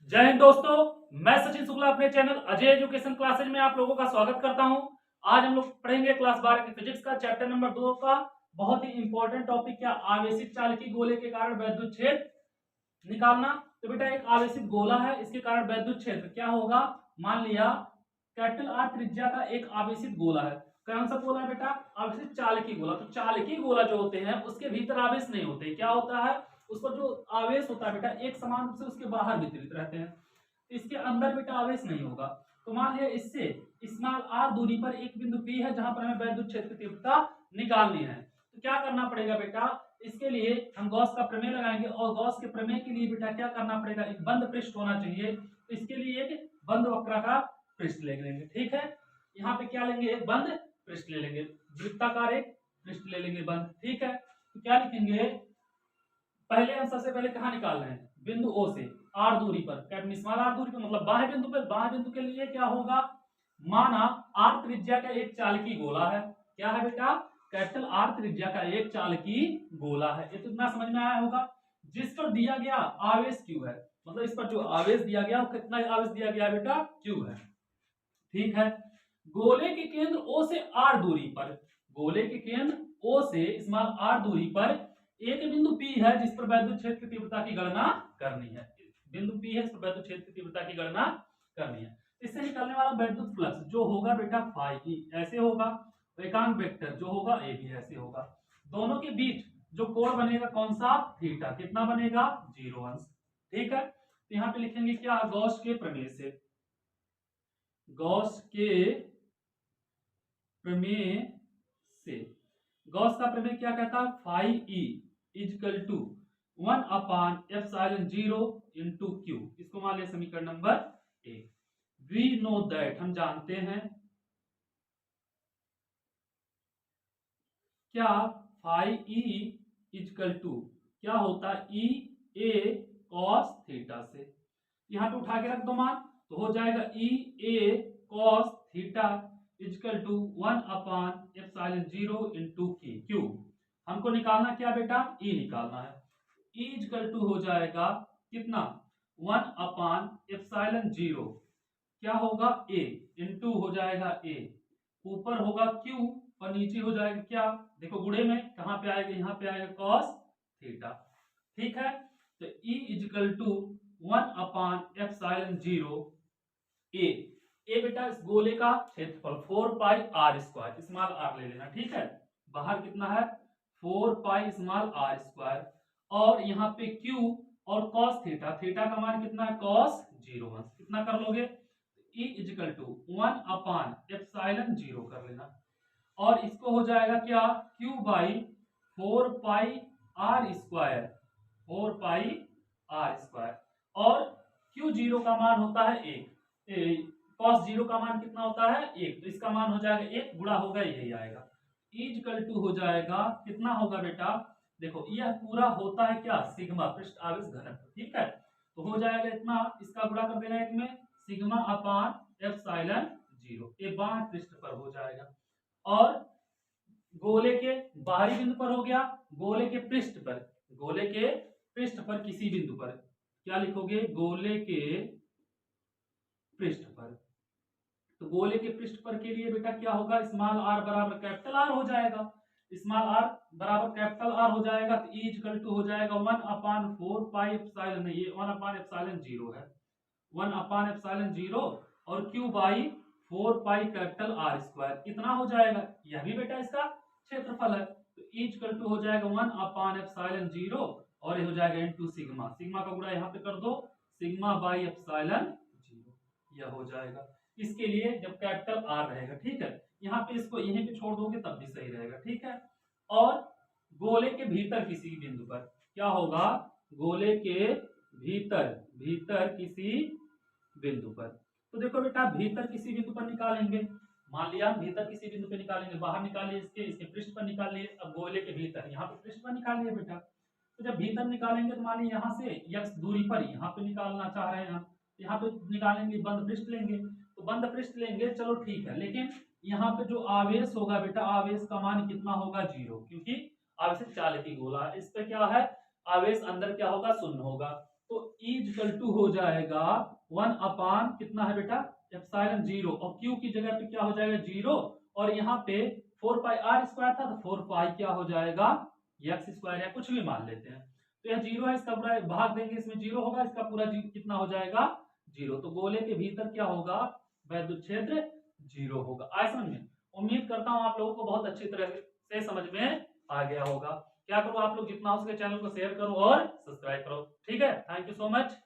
जय हिंद दोस्तों, मैं सचिन शुक्ला अपने चैनल अजय एजुकेशन क्लासेज में आप लोगों का स्वागत करता हूं। आज हम लोग पढ़ेंगे क्लास 12 की फिजिक्स का चैप्टर नंबर 2 का बहुत ही इंपॉर्टेंट टॉपिक क्या आवेशित चालकी गोले के कारण वैद्युत क्षेत्र निकालना। तो बेटा एक आवेशित गोला है, इसके कारण वैद्युत क्षेत्र क्या होगा। मान लिया कैपिटल आर त्रिज्या का एक आवेशित गोला है। कौन सा गोला है बेटा? आवेशित चालकी गोला। तो चालकी गोला जो होते हैं उसके भीतर आवेश नहीं होते, क्या होता है उस पर जो आवेश होता है बेटा एक समान रूप से उसके बाहर वितरित रहते हैं। इसके अंदर बेटा आवेश नहीं होगा। तो मान लिया इससे स्मॉल आर दूरी पर एक बिंदु पी है जहां पर हमें वैद्युत क्षेत्र की तीव्रता निकालनी है। तो क्या करना पड़ेगा बेटा? इसके लिए हम गॉस का प्रमेय लगाएंगे और गॉस के प्रमेय के लिए बेटा क्या करना पड़ेगा, एक बंद पृष्ठ होना चाहिए। तो इसके लिए एक बंद वक्राकार पृष्ठ ले लेंगे, ठीक है। यहाँ पे क्या लेंगे, एक बंद पृष्ठ ले लेंगे, वृत्ताकार एक पृष्ठ ले लेंगे बंद, ठीक है। तो क्या लिखेंगे, पहले हम सबसे पहले कहाँ निकाल रहे हैं, बिंदु ओ से आर दूरी पर, स्मॉल आर दूरी पर मतलब बाह्य बिंदु पर। बाह्य बिंदु के लिए क्या होगा, माना आर त्रिज्या का एक चालकी गोला है। क्या है बेटा? कैपिटल आर त्रिज्या का एक चालकी गोला है। ये तो इतना समझ में आया होगा। जिस पर दिया गया आवेश क्यू है, मतलब इस पर जो आवेश दिया गया वो कितना आवेश दिया गया बेटा, क्यू है, ठीक है। गोले के केंद्र ओ से आर दूरी पर, गोले के केंद्र ओ से स्मॉल आर दूरी पर एक बिंदु पी है जिस पर वैद्युत क्षेत्र की तीव्रता की गणना करनी है। बिंदु पी है इस पर वैद्युत क्षेत्र की तीव्रता की गणना करनी है। इससे निकलने वाला वैद्युत फ्लक्स जो होगा बेटा फाई ई ऐसे होगा, एकांक वेक्टर जो होगा ए भी ऐसे होगा। दोनों के बीच जो कोण बनेगा कौन सा, थीटा। कितना बनेगा, 0 अंश, ठीक है। तो यहाँ पे लिखेंगे क्या, गॉस के प्रमेय से, गॉस के प्रमेय से। गॉस का प्रमेय क्या कहता है, फाई ई इजकल टू 1/एप्सिलॉन 0 इंटू क्यू। इसको मान लिया समीकरण नंबर 1। वी नो दैट, हम जानते हैं क्या, फाई ई इजकल टू क्या होता है, ई ए कॉस थीटा से। यहां पे उठा के रख दो मान, तो हो जाएगा E A cos theta equal to 1/एप्सिलॉन 0 इंटू क्यू। हमको निकालना क्या बेटा, ई निकालना है। ई इजकल टू हो जाएगा कितना, 1/एप्सिलॉन 0 क्या होगा ए इंटू हो जाएगा ए, ऊपर होगा क्यू और नीचे हो जाएगा क्या, देखो गुणे में कहां पे आएगा, यहाँ पे आएगा कॉस थीटा, ठीक है। तो ई इजकल टू 1/एप्सिलॉन 0 ए बेटा इस गोले का क्षेत्रफल 4πr², स्मॉल आर ले लेना, ठीक है। बाहर कितना है, 4π स्मॉल r², और यहाँ पे q और cos थीटा, थीटा का मान कितना है, cos 0 कितना कर लोगे, E इजिकल टू 1/एप्सिलॉन 0 कर लेना। और इसको हो जाएगा क्या, q/4πr², 4πr², और q0 का मान होता है 1, cos 0 का मान कितना होता है 1, तो इसका मान हो जाएगा 1, गुणा होगा यही आएगा। इजकल टू हो जाएगा कितना होगा बेटा, देखो यह पूरा होता है क्या, सिग्मा पृष्ठ आवेश घनत्व, ठीक है। तो हो जाएगा इतना, इसका गुणा कर देना एक में, सिग्मा/एप्सिलॉन 0, ये बाह्य पृष्ठ पर हो जाएगा। और गोले के बाहरी बिंदु पर हो गया, गोले के पृष्ठ पर, गोले के पृष्ठ पर किसी बिंदु पर क्या लिखोगे, गोले के पृष्ठ पर। तो गोले के पृष्ठ पर के लिए बेटा क्या होगा, स्मॉल आर बराबर कैपिटल आर हो जाएगा, स्मॉल आर बराबर कैपिटल आर हो जाएगा। तो ई इक्वल टू हो जाएगा 1/4π नहीं, ये 1/एप्सिलॉन 0 है, 1/एप्सिलॉन 0 और q/4π कैपिटल r², कितना हो जाएगा, यह भी बेटा इसका क्षेत्रफल है। तो ई इक्वल टू हो जाएगा 1/एप्सिलॉन 0 और ये हो जाएगा इनटू सिग्मा, सिग्मा का गुणा यहाँ पे कर दो, सिग्मा/एप्सिलॉन 0 यह हो जाएगा। इसके लिए जब कैपिटल आर रहेगा, ठीक है। यहाँ पे इसको यहीं पे छोड़ दोगे तब भी सही रहेगा, ठीक है। और गोले के भीतर किसी बिंदु पर क्या होगा, गोले के भीतर, भीतर किसी बिंदु पर। तो देखो बेटा भीतर किसी बिंदु पर निकालेंगे, मान लिया भीतर किसी बिंदु पे निकालेंगे, बाहर निकालिए इसके, इसके पृष्ठ पर निकालिए। अब गोले के भीतर यहाँ पे पृष्ठ पर निकालिए बेटा। तो जब भीतर निकालेंगे तो मान लीजिए यहाँ से x दूरी पर यहाँ पे निकालना चाह रहे हैं हम, यहाँ पे निकालेंगे बंद पृष्ठ लेंगे, तो बंद पृष्ठ लेंगे, चलो ठीक है। लेकिन यहाँ पे जो आवेश होगा बेटा, आवेश का मान कितना होगा, 0, क्योंकि आवेशित चालकी गोला है। इस पे क्या है, आवेश अंदर क्या होगा, शून्य होगा। तो E इक्वल टू हो जाएगा 1 अपान कितना है बेटा एप्सिलॉन 0, और Q की जगह पे क्या हो जाएगा 0, और यहाँ पे 4 पाई r स्क्वायर था तो 4 पाई क्या हो जाएगा x स्क्वायर, या कुछ भी मान लेते हैं। तो यह 0 है, इसका पूरा भाग देंगे इसमें 0 होगा, इसका पूरा कितना हो जाएगा 0। तो गोले के भीतर क्या होगा वैद्युत क्षेत्र 0 होगा। आए समझ में? उम्मीद करता हूँ आप लोगों को बहुत अच्छी तरह से समझ में आ गया होगा। क्या करो आप लोग जितना हो सके चैनल को शेयर करो और सब्सक्राइब करो। ठीक है, थैंक यू सो मच।